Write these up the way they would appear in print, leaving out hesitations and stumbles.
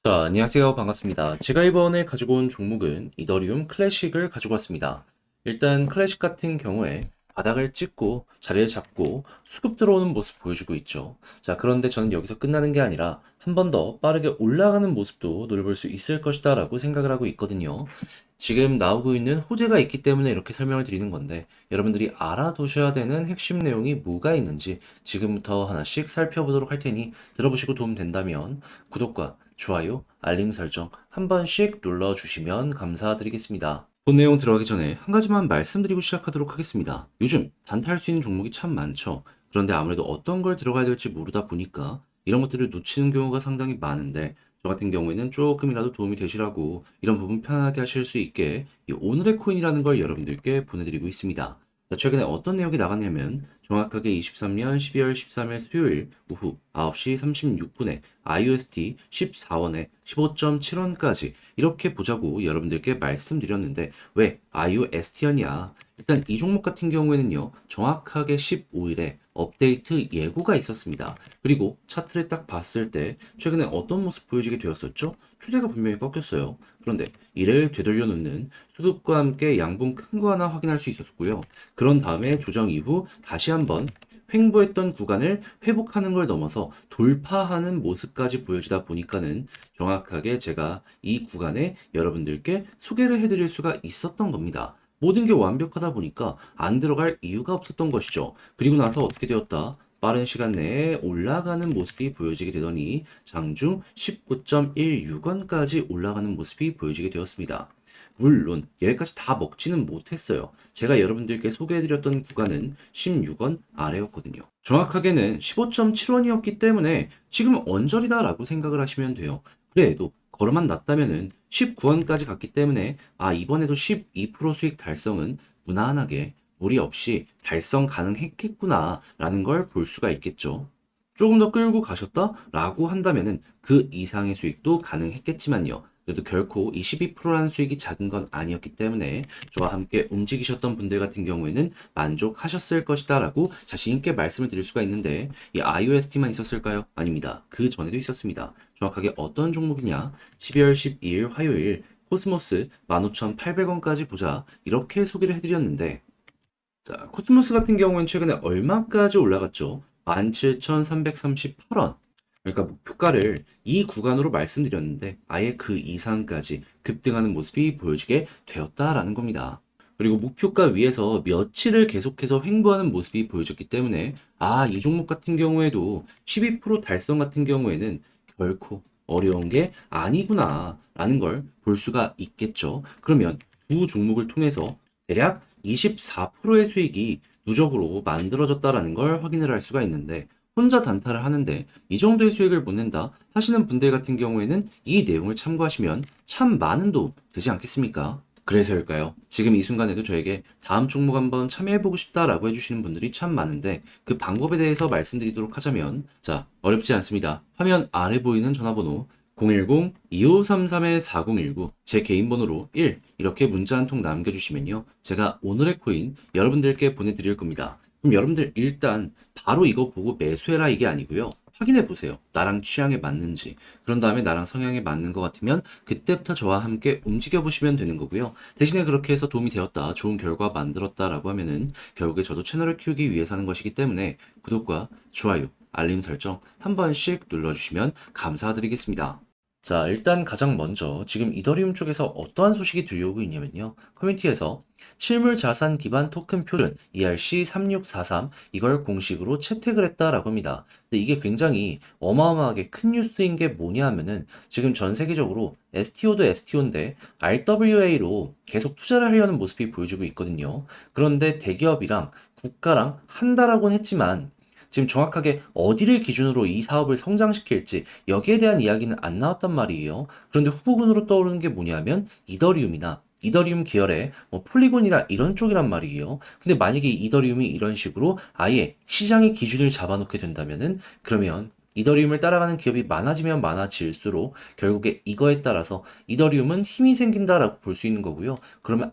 자, 안녕하세요. 반갑습니다. 제가 이번에 가지고 온 종목은 이더리움 클래식을 가지고 왔습니다. 일단 클래식 같은 경우에 바닥을 찍고 자리를 잡고 수급 들어오는 모습 보여주고 있죠. 자, 그런데 저는 여기서 끝나는 게 아니라 한 번 더 빠르게 올라가는 모습도 노려볼 수 있을 것이다 라고 생각을 하고 있거든요. 지금 나오고 있는 호재가 있기 때문에 이렇게 설명을 드리는 건데 여러분들이 알아두셔야 되는 핵심 내용이 뭐가 있는지 지금부터 하나씩 살펴보도록 할 테니 들어보시고 도움 된다면 구독과 좋아요, 알림 설정 한 번씩 눌러주시면 감사드리겠습니다. 본 내용 들어가기 전에 한 가지만 말씀드리고 시작하도록 하겠습니다. 요즘 단타할 수 있는 종목이 참 많죠. 그런데 아무래도 어떤 걸 들어가야 될지 모르다 보니까 이런 것들을 놓치는 경우가 상당히 많은데 저 같은 경우에는 조금이라도 도움이 되시라고 이런 부분 편하게 하실 수 있게 이 오늘의 코인이라는 걸 여러분들께 보내드리고 있습니다. 자, 최근에 어떤 내용이 나갔냐면 정확하게 23년 12월 13일 수요일 오후 9시 36분에 IUSD 14원에 15.7원까지 이렇게 보자고 여러분들께 말씀드렸는데 왜 IUSD였냐? 일단 이 종목 같은 경우에는요, 정확하게 15일에 업데이트 예고가 있었습니다. 그리고 차트를 딱 봤을 때 최근에 어떤 모습 보여지게 되었었죠? 추세가 분명히 꺾였어요. 그런데 이를 되돌려 놓는 수급과 함께 양분 큰 거 하나 확인할 수 있었고요. 그런 다음에 조정 이후 다시 한번 횡보했던 구간을 회복하는 걸 넘어서 돌파하는 모습까지 보여지다 보니까는 정확하게 제가 이 구간에 여러분들께 소개를 해드릴 수가 있었던 겁니다. 모든 게 완벽하다 보니까 안 들어갈 이유가 없었던 것이죠. 그리고 나서 어떻게 되었다? 빠른 시간 내에 올라가는 모습이 보여지게 되더니 장중 19.16원까지 올라가는 모습이 보여지게 되었습니다. 물론 여기까지 다 먹지는 못했어요. 제가 여러분들께 소개해드렸던 구간은 16원 아래였거든요. 정확하게는 15.7원이었기 때문에 지금 언저리다라고 생각을 하시면 돼요. 그래도 걸어만 놨다면은 19원까지 갔기 때문에 이번에도 12% 수익 달성은 무난하게 무리 없이 달성 가능했겠구나라는 걸 볼 수가 있겠죠. 조금 더 끌고 가셨다라고 한다면은 그 이상의 수익도 가능했겠지만요. 그래도 결코 이 12%라는 수익이 작은 건 아니었기 때문에 저와 함께 움직이셨던 분들 같은 경우에는 만족하셨을 것이다 라고 자신있게 말씀을 드릴 수가 있는데 이 IOST만 있었을까요? 아닙니다. 그 전에도 있었습니다. 정확하게 어떤 종목이냐? 12월 12일 화요일 코스모스 15,800원까지 보자 이렇게 소개를 해드렸는데 자, 코스모스 같은 경우는 최근에 얼마까지 올라갔죠? 17,338원. 그러니까 목표가를 이 구간으로 말씀드렸는데 아예 그 이상까지 급등하는 모습이 보여지게 되었다라는 겁니다. 그리고 목표가 위에서 며칠을 계속해서 횡보하는 모습이 보여졌기 때문에 이 종목 같은 경우에도 12% 달성 같은 경우에는 결코 어려운 게 아니구나라는 걸 볼 수가 있겠죠. 그러면 두 종목을 통해서 대략 24%의 수익이 누적으로 만들어졌다라는 걸 확인을 할 수가 있는데 혼자 단타를 하는데 이 정도의 수익을 못 낸다 하시는 분들 같은 경우에는 이 내용을 참고하시면 참 많은 도움 되지 않겠습니까? 그래서일까요? 지금 이 순간에도 저에게 다음 종목 한번 참여해보고 싶다라고 해주시는 분들이 참 많은데 그 방법에 대해서 말씀드리도록 하자면 자, 어렵지 않습니다. 화면 아래 보이는 전화번호 010-2533-4019 제 개인 번호로 1 이렇게 문자 한 통 남겨주시면요. 제가 오늘의 코인 여러분들께 보내드릴 겁니다. 그럼 여러분들 일단 바로 이거 보고 매수해라 이게 아니고요. 확인해 보세요. 나랑 취향에 맞는지. 그런 다음에 나랑 성향에 맞는 것 같으면 그때부터 저와 함께 움직여 보시면 되는 거고요. 대신에 그렇게 해서 도움이 되었다, 좋은 결과 만들었다라고 하면은 결국에 저도 채널을 키우기 위해서 하는 것이기 때문에 구독과 좋아요, 알림 설정 한 번씩 눌러주시면 감사드리겠습니다. 자, 일단 가장 먼저 지금 이더리움 쪽에서 어떠한 소식이 들려오고 있냐면요. 커뮤니티에서 실물 자산 기반 토큰 표준 ERC3643 이걸 공식으로 채택을 했다라고 합니다. 근데 이게 굉장히 어마어마하게 큰 뉴스인 게 뭐냐 하면은 지금 전 세계적으로 STO도 STO인데 RWA로 계속 투자를 하려는 모습이 보여지고 있거든요. 그런데 대기업이랑 국가랑 한다라고는 했지만 지금 정확하게 어디를 기준으로 이 사업을 성장시킬지 여기에 대한 이야기는 안 나왔단 말이에요. 그런데 후보군으로 떠오르는 게 뭐냐면 이더리움이나 이더리움 계열의 폴리곤이나 이런 쪽이란 말이에요. 근데 만약에 이더리움이 이런 식으로 아예 시장의 기준을 잡아놓게 된다면은 그러면 이더리움을 따라가는 기업이 많아지면 많아질수록 결국에 이거에 따라서 이더리움은 힘이 생긴다라고 볼 수 있는 거고요. 그러면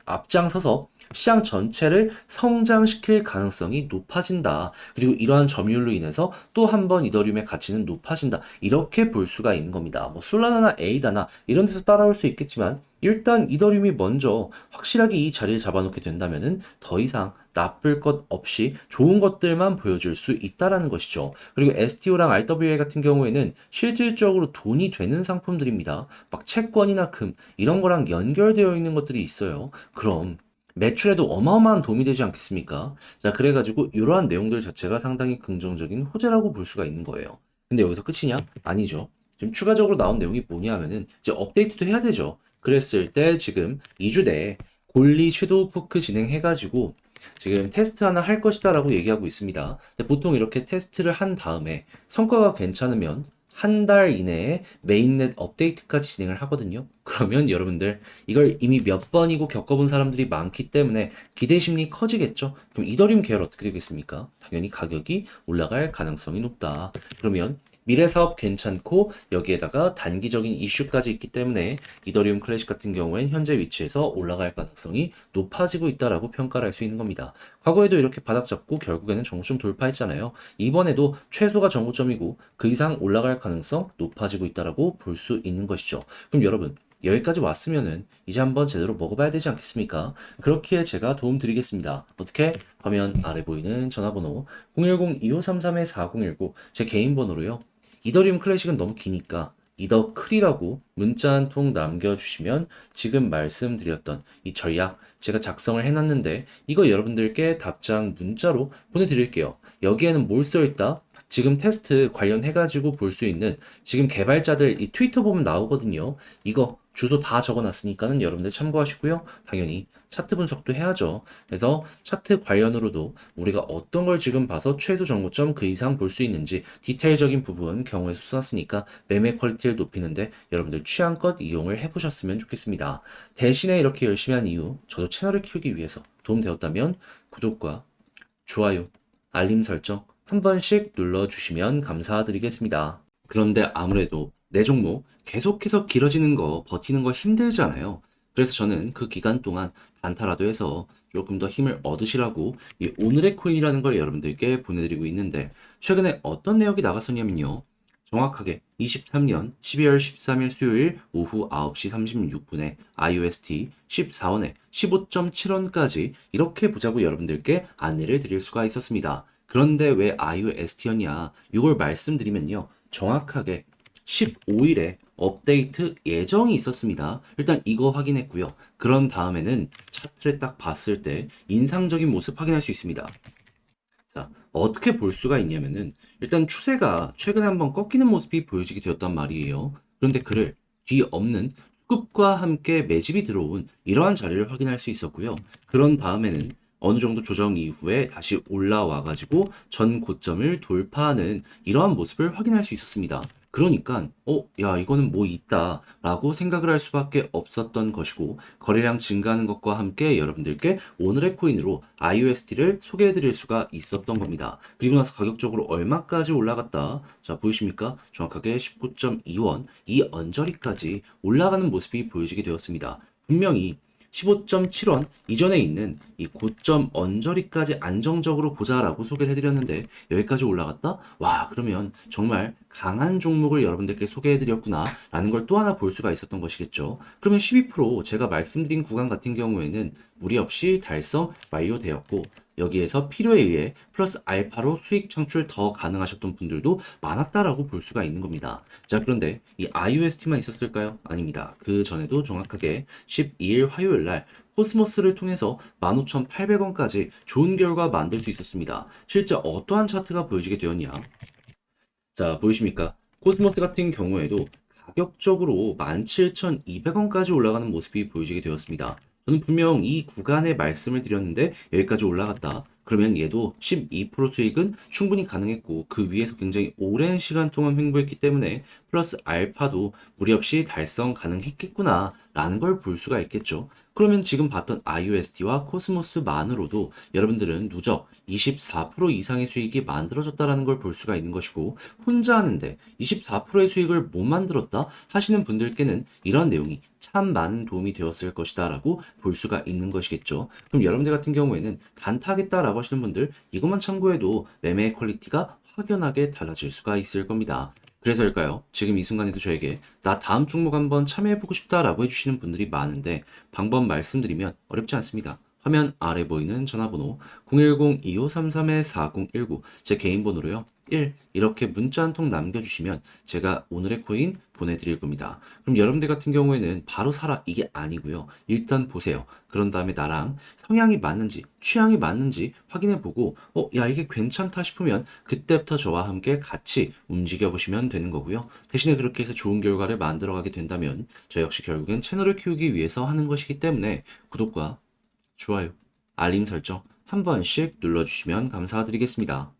앞장서서 시장 전체를 성장시킬 가능성이 높아진다. 그리고 이러한 점유율로 인해서 또 한 번 이더리움의 가치는 높아진다. 이렇게 볼 수가 있는 겁니다. 뭐 솔라나나 에이다나 이런 데서 따라올 수 있겠지만 일단 이더리움이 먼저 확실하게 이 자리를 잡아놓게 된다면은 더 이상 나쁠 것 없이 좋은 것들만 보여줄 수 있다라는 것이죠. 그리고 STO랑 RWA 같은 경우에는 실질적으로 돈이 되는 상품들입니다. 막 채권이나 금 이런 거랑 연결되어 있는 것들이 있어요. 그럼 매출에도 어마어마한 도움이 되지 않겠습니까? 자, 그래가지고 이러한 내용들 자체가 상당히 긍정적인 호재라고 볼 수가 있는 거예요. 근데 여기서 끝이냐? 아니죠. 지금 추가적으로 나온 내용이 뭐냐 하면은 이제 업데이트도 해야 되죠. 그랬을 때 지금 2주 내에 골리 섀도우 포크 진행해가지고 지금 테스트 하나 할 것이다라고 얘기하고 있습니다. 근데 보통 이렇게 테스트를 한 다음에 성과가 괜찮으면 한 달 이내에 메인넷 업데이트까지 진행을 하거든요. 그러면 여러분들 이걸 이미 몇 번이고 겪어본 사람들이 많기 때문에 기대 심리 커지겠죠? 그럼 이더리움 계열 어떻게 되겠습니까? 당연히 가격이 올라갈 가능성이 높다. 그러면 미래 사업 괜찮고 여기에다가 단기적인 이슈까지 있기 때문에 이더리움 클래식 같은 경우엔 현재 위치에서 올라갈 가능성이 높아지고 있다라고 평가를 할 수 있는 겁니다. 과거에도 이렇게 바닥 잡고 결국에는 정고점 돌파했잖아요. 이번에도 최소가 정고점이고 그 이상 올라갈 가능성 높아지고 있다라고 볼 수 있는 것이죠. 그럼 여러분 여기까지 왔으면은 이제 한번 제대로 먹어봐야 되지 않겠습니까? 그렇기에 제가 도움 드리겠습니다. 어떻게? 화면 아래 보이는 전화번호 010-2533-4019 제 개인 번호로요. 이더리움 클래식은 너무 기니까 이더클이라고 문자 한 통 남겨주시면 지금 말씀드렸던 이 전략 제가 작성을 해놨는데 이거 여러분들께 답장 문자로 보내드릴게요. 여기에는 뭘 써있다? 지금 테스트 관련해가지고 볼 수 있는 지금 개발자들 이 트위터 보면 나오거든요. 이거 주소 다 적어놨으니까는 여러분들 참고하시고요. 당연히 차트 분석도 해야죠. 그래서 차트 관련으로도 우리가 어떤 걸 지금 봐서 최소 정고점 그 이상 볼 수 있는지 디테일적인 부분 경우에 수 써놨으니까 매매 퀄리티를 높이는데 여러분들 취향껏 이용을 해보셨으면 좋겠습니다. 대신에 이렇게 열심히 한 이유 저도 채널을 키우기 위해서 도움되었다면 구독과 좋아요, 알림 설정 한 번씩 눌러주시면 감사드리겠습니다. 그런데 아무래도 내 종목 계속해서 길어지는 거 버티는 거 힘들잖아요. 그래서 저는 그 기간 동안 단타라도 해서 조금 더 힘을 얻으시라고 이 오늘의 코인이라는 걸 여러분들께 보내드리고 있는데 최근에 어떤 내역이 나갔었냐면요. 정확하게 23년 12월 13일 수요일 오후 9시 36분에 IUST 14원에 15.7원까지 이렇게 보자고 여러분들께 안내를 드릴 수가 있었습니다. 그런데 왜 IUST였냐? 이걸 말씀드리면요. 정확하게 15일에 업데이트 예정이 있었습니다. 일단 이거 확인했고요. 그런 다음에는 차트를 딱 봤을 때 인상적인 모습 확인할 수 있습니다. 자, 어떻게 볼 수가 있냐면은 일단 추세가 최근에 한번 꺾이는 모습이 보여지게 되었단 말이에요. 그런데 그를 뒤엎는 수급과 함께 매집이 들어온 이러한 자리를 확인할 수 있었고요. 그런 다음에는 어느 정도 조정 이후에 다시 올라와 가지고 전 고점을 돌파하는 이러한 모습을 확인할 수 있었습니다. 그러니까 야 이거는 뭐 있다 라고 생각을 할 수밖에 없었던 것이고 거래량 증가하는 것과 함께 여러분들께 오늘의 코인으로 IUST를 소개해 드릴 수가 있었던 겁니다. 그리고 나서 가격적으로 얼마까지 올라갔다. 자 보이십니까? 정확하게 19.2원 이 언저리까지 올라가는 모습이 보여지게 되었습니다. 분명히 15.7원 이전에 있는 이 고점 언저리까지 안정적으로 보자라고 소개를 해드렸는데 여기까지 올라갔다? 와 그러면 정말 강한 종목을 여러분들께 소개해드렸구나 라는 걸 또 하나 볼 수가 있었던 것이겠죠. 그러면 12% 제가 말씀드린 구간 같은 경우에는 무리 없이 달성 완료되었고 여기에서 필요에 의해 플러스 알파로 수익 창출 더 가능하셨던 분들도 많았다라고 볼 수가 있는 겁니다. 자, 그런데 이 IUST만 있었을까요? 아닙니다. 그 전에도 정확하게 12일 화요일 날 코스모스를 통해서 15,800원까지 좋은 결과 만들 수 있었습니다. 실제 어떠한 차트가 보여지게 되었냐? 자, 보이십니까? 코스모스 같은 경우에도 가격적으로 17,200원까지 올라가는 모습이 보여지게 되었습니다. 저는 분명 이 구간에 말씀을 드렸는데 여기까지 올라갔다. 그러면 얘도 12% 수익은 충분히 가능했고 그 위에서 굉장히 오랜 시간 동안 횡보했기 때문에 플러스 알파도 무리 없이 달성 가능했겠구나 라는 걸 볼 수가 있겠죠. 그러면 지금 봤던 IUSD와 코스모스만으로도 여러분들은 누적 24% 이상의 수익이 만들어졌다라는 걸 볼 수가 있는 것이고, 혼자 하는데 24%의 수익을 못 만들었다 하시는 분들께는 이런 내용이 참 많은 도움이 되었을 것이다 라고 볼 수가 있는 것이겠죠. 그럼 여러분들 같은 경우에는 단타하겠다라고 하시는 분들, 이것만 참고해도 매매의 퀄리티가 확연하게 달라질 수가 있을 겁니다. 그래서일까요? 지금 이 순간에도 저에게 나 다음 종목 한번 참여해보고 싶다라고 해주시는 분들이 많은데, 방법 말씀드리면 어렵지 않습니다. 화면 아래 보이는 전화번호 010-2533-4019, 제 개인 번호로요. 이렇게 문자 한 통 남겨주시면 제가 오늘의 코인 보내드릴 겁니다. 그럼 여러분들 같은 경우에는 바로 사라 이게 아니고요. 일단 보세요. 그런 다음에 나랑 성향이 맞는지 취향이 맞는지 확인해보고 야 이게 괜찮다 싶으면 그때부터 저와 함께 같이 움직여보시면 되는 거고요. 대신에 그렇게 해서 좋은 결과를 만들어가게 된다면 저 역시 결국엔 채널을 키우기 위해서 하는 것이기 때문에 구독과 좋아요, 알림 설정 한 번씩 눌러주시면 감사드리겠습니다.